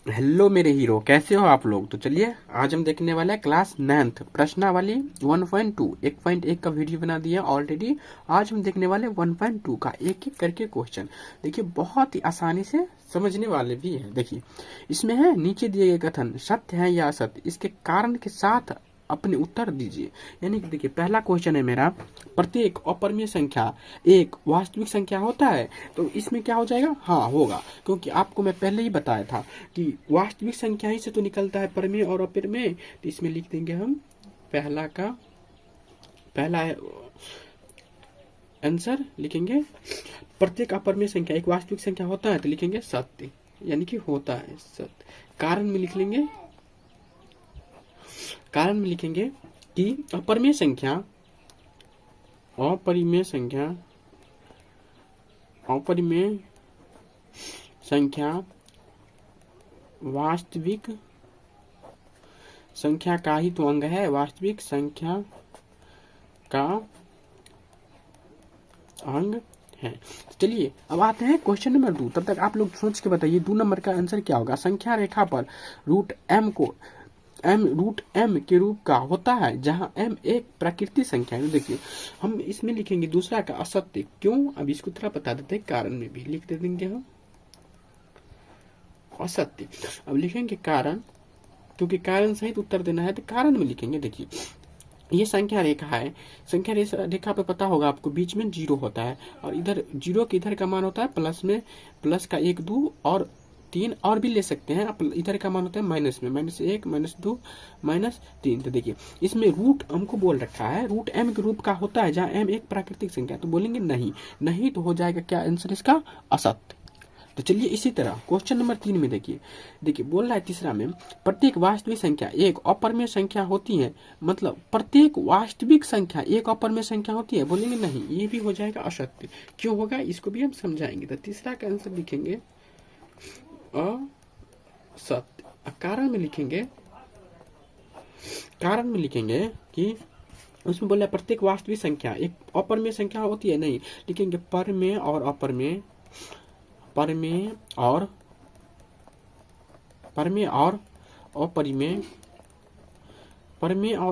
Hello मेरे hero, कैसे हो आप लोग। तो चलिए आज हम देखने वाले हैं क्लास 9th प्रश्नावली 1.2 1.1 का वीडियो बना दिया ऑलरेडी। आज हम देखने वाले 1.2 का एक एक करके क्वेश्चन। देखिए बहुत ही आसानी से समझने वाले भी है। देखिए इसमें है नीचे दिए गए कथन सत्य है या असत्य, इसके कारण के साथ अपने उत्तर दीजिए। यानी कि देखिए पहला क्वेश्चन है मेरा, प्रत्येक अपरिमेय संख्या एक वास्तविक संख्या होता है। तो इसमें क्या हो जाएगा, हाँ होगा, क्योंकि आपको मैं पहले ही बताया था कि वास्तविक संख्या ही से तो निकलता है परिमेय और अपरिमेय। तो इसमें लिख देंगे हम पहला आंसर लिखेंगे, प्रत्येक अपरिमेय संख्या एक वास्तविक संख्या होता है, तो लिखेंगे सत्य, यानी कि होता है सत्य। कारण में लिख लेंगे, कारण में लिखेंगे कि अपरिमेय संख्या वास्तविक संख्या का ही तो अंग है, वास्तविक संख्या का अंग है। चलिए अब आते हैं क्वेश्चन नंबर 2। तब तक आप लोग सोच के बताइए 2 नंबर का आंसर क्या होगा। संख्या रेखा पर रूट m के रूप का होता है, जहां m एक प्राकृतिक संख्या है। देखिए हम इसमें लिखेंगे दूसरा का असत्य। क्यों, अब इसको थोड़ा बता देते हैं, कारण में भी लिख देंगे हम असत्य। अब लिखेंगे कारण, क्योंकि कारण सहित उत्तर देना है तो कारण में लिखेंगे। देखिए ये संख्या रेखा है, संख्या रेखा पे पता होगा आपको बीच में 0 होता है, और इधर 0 के इधर का मान होता है प्लस में, प्लस का 1 2 और 3 और भी ले सकते हैं। इधर का मान होता है माइनस में, -1 -2 -3। तो देखिए इसमें रूट हमको बोल रखा है, रूट m के रूप का होता है, जहाँ m एक प्राकृतिक संख्या। तो बोलेंगे नहीं तो हो जाएगा क्या आंसर इसका, असत्य। तो चलिए इसी तरह क्वेश्चन नंबर 3 में देखिए बोल रहा है तीसरा में, प्रत्येक वास्तविक संख्या एक अपरिमेय संख्या होती है। मतलब प्रत्येक वास्तविक संख्या एक अपरिमेय संख्या होती है, बोलेंगे नहीं, ये भी हो जाएगा असत्य। क्यों होगा इसको भी हम समझाएंगे। तो तीसरा का आंसर लिखेंगे असत्य। कारण में लिखेंगे कि उसमें बोला प्रत्येक वास्तविक संख्या एक अपरिमेय संख्या होती है, नहीं लिखेंगे परिमेय और अपरिमेय, परिमेय और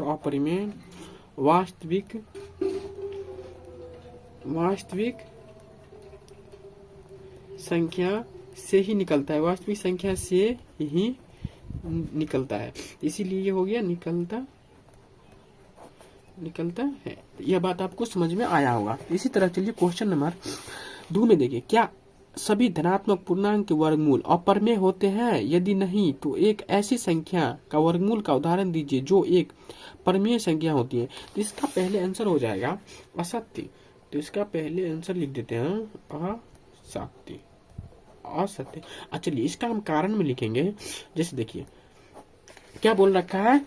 अपरिमेय वास्तविक संख्या से ही निकलता है, वास्तविक संख्या से ही निकलता है। इसीलिए ये हो गया निकलता है। यह बात आपको समझ में आया होगा। इसी तरह चलिए क्वेश्चन नंबर 2 में देखिए, क्या सभी धनात्मक पूर्णांक के वर्गमूल अपरिमेय होते हैं? यदि नहीं तो एक ऐसी संख्या का वर्गमूल का उदाहरण दीजिए जो एक परिमेय संख्या होती है। तो इसका पहले आंसर हो जाएगा असत्य। तो इसका पहले आंसर लिख देते हैं असत्य। चलिए इसका हम कारण में लिखेंगे। जैसे देखिए क्या बोल रखा है,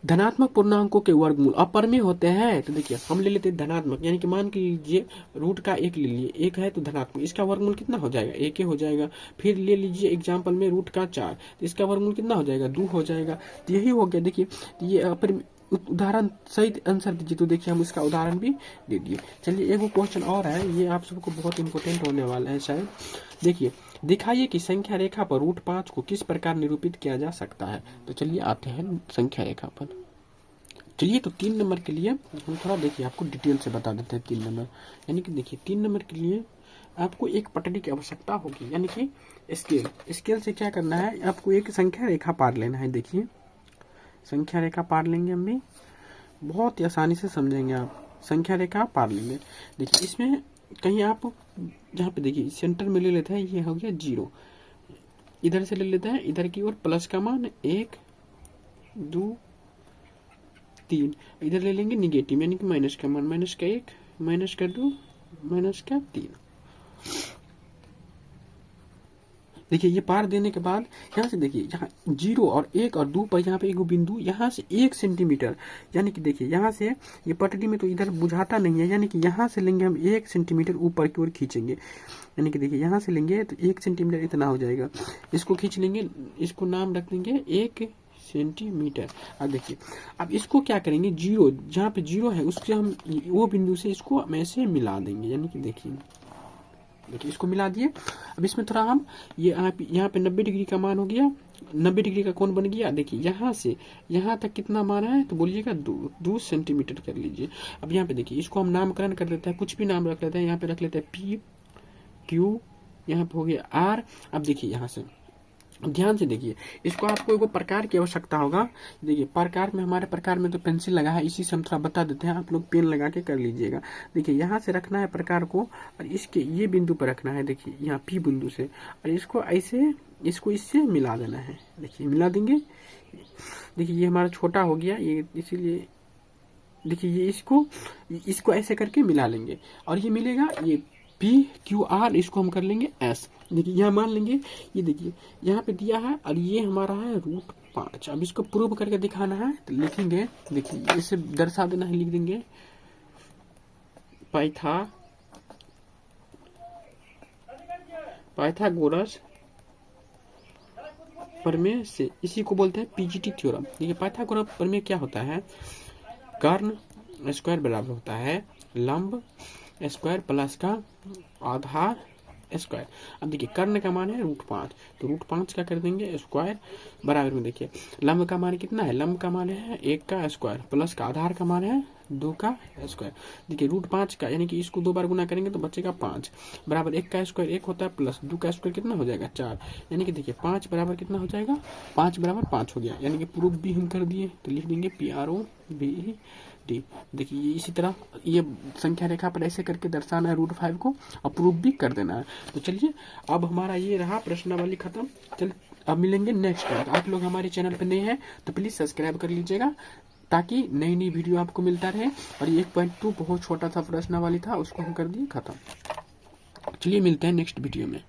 धनात्मक पूर्णांकों के वर्गमूल अपरिमेय होते हैं। तो देखिए हम ले लेते हैं धनात्मक, यानी कि मान के लीजिए रूट का 1 ले लिए, 1 है तो धनात्मक, इसका वर्गमूल कितना हो जाएगा, 1 हो जाएगा। फिर ले लीजिए एग्जाम्पल में रूट का 4, तो इसका वर्गमूल कितना हो जाएगा, 2 हो जाएगा। तो यही हो गया। देखिए ये उदाहरण सहित आंसर दीजिए। तो देखिए हम इसका उदाहरण भी दे दिए। चलिए एक क्वेश्चन और है, ये आप सबको बहुत इंपॉर्टेंट होने वाला है शायद। देखिए दिखाइए कि संख्या रेखा पर रूट 5 को किस प्रकार निरूपित किया जा सकता है। तो चलिए आते हैं संख्या रेखा पर। चलिए तो 3 नंबर के लिए हम थोड़ा देखिए आपको डिटेल से बता देते हैं। 3 नंबर यानी कि देखिए 3 नंबर के लिए आपको एक पटरी की आवश्यकता होगी, यानी कि स्केल से क्या करना है, आपको एक संख्या रेखा पार लेना है। देखिए संख्या रेखा पार लेंगे हम भी, बहुत ही आसानी से समझेंगे आप। संख्या रेखा पार लेंगे। देखिए इसमें कहीं आप जहाँ पे देखिए सेंटर में ले लेते हैं, ये हो गया 0, इधर से ले लेते हैं इधर की ओर प्लस का मान 1 2 3, इधर ले लेंगे निगेटिव यानी कि माइनस का मान, -1 -2 -3। देखिए ये पार देने के बाद यहाँ से देखिए यहाँ 0 और 1 और 2 पर यहाँ पे एक बिंदु, यहाँ से 1 सेंटीमीटर, यानी कि देखिए यहाँ से ये पटरी में तो इधर बुझाता नहीं है, यानी कि यहाँ से लेंगे हम 1 सेंटीमीटर ऊपर की ओर खींचेंगे। यानी कि देखिए यहाँ से लेंगे तो 1 सेंटीमीटर इतना हो जाएगा, इसको खींच लेंगे, इसको नाम रख देंगे 1 सेंटीमीटर। अब देखिए अब इसको क्या करेंगे, 0 जहाँ पे 0 है उससे हम वो बिंदु से इसको हम ऐसे मिला देंगे। यानी कि देखिए देखिए इसको मिला दिए। अब इसमें थोड़ा हम ये यहाँ पे 90 डिग्री का मान हो गया, 90 डिग्री का कोण बन गया। देखिए यहाँ से यहाँ तक कितना मान है, तो बोलिएगा 2 सेंटीमीटर कर लीजिए। अब यहाँ पे देखिए इसको हम नामकरण कर देते हैं, कुछ भी नाम रख लेते हैं। यहाँ पे रख लेते हैं पी क्यू, यहाँ पे हो गया आर। अब देखिए यहाँ से ध्यान से देखिए, इसको आपको एक प्रकार की आवश्यकता होगा। देखिए प्रकार में, हमारे प्रकार में तो पेंसिल लगा है, इसी से हम थोड़ा बता देते हैं, आप लोग पेन लगा के कर लीजिएगा। देखिए यहाँ से रखना है प्रकार को, और इसके ये बिंदु पर रखना है। देखिए यहाँ पी बिंदु से, और इसको ऐसे, इसको इससे मिला देना है। देखिए मिला देंगे। देखिए ये हमारा छोटा हो गया ये, इसीलिए देखिए ये इसको ऐसे करके मिला लेंगे, और ये मिलेगा ये पी क्यू आर, इसको हम कर लेंगे एस। देखिए यहाँ मान लेंगे, ये देखिए यहाँ पे दिया है, और ये हमारा है √5। अब इसको प्रूव करके दिखाना है, तो लिखेंगे। देखिए इसे दर्शा देना है, लिख देंगे पाइथागोरस प्रमेय से, इसी को बोलते हैं पीजीटी थ्योरम। देखिए पाइथागोरस प्रमेय क्या होता है, कर्ण स्क्वायर बराबर होता है लंब स्क्वायर प्लस का आधार स्क्वायर। अब देखिए कर्ण का मान है √5, तो √5 का कर देंगे स्क्वायर बराबर में। देखिए लंब का मान कितना है, लंब का मान है 1 का स्क्वायर प्लस का आधार का मान है 2 का स्क्वायर। देखिए √5 का, यानी कि इसको 2 बार गुना करेंगे तो बचेगा 5, बराबर 1 का स्क्वायर 1 होता है, प्लस 2 का स्क्वायर कितना हो जाएगा 4, यानी कि देखिए 5 बराबर कितना हो जाएगा, 5 बराबर 5 हो गया। यानी कि प्रूफ भी हम कर दिए, तो लिख देंगे PROVED। देखिए ये इसी तरह ये संख्या रेखा पर ऐसे करके दर्शाना है √5 को, और प्रूफ भी कर देना है। तो चलिए अब हमारा ये रहा प्रश्नावली खत्म। चल अब मिलेंगे नेक्स्ट टाइम। आप लोग हमारे चैनल पर नए हैं तो प्लीज सब्सक्राइब कर लीजिएगा, ताकि नई नई वीडियो आपको मिलता रहे। और ये 1.2 बहुत छोटा सा प्रश्नावली था, उसको हम कर दिए खत्म। चलिए मिलते हैं नेक्स्ट वीडियो में।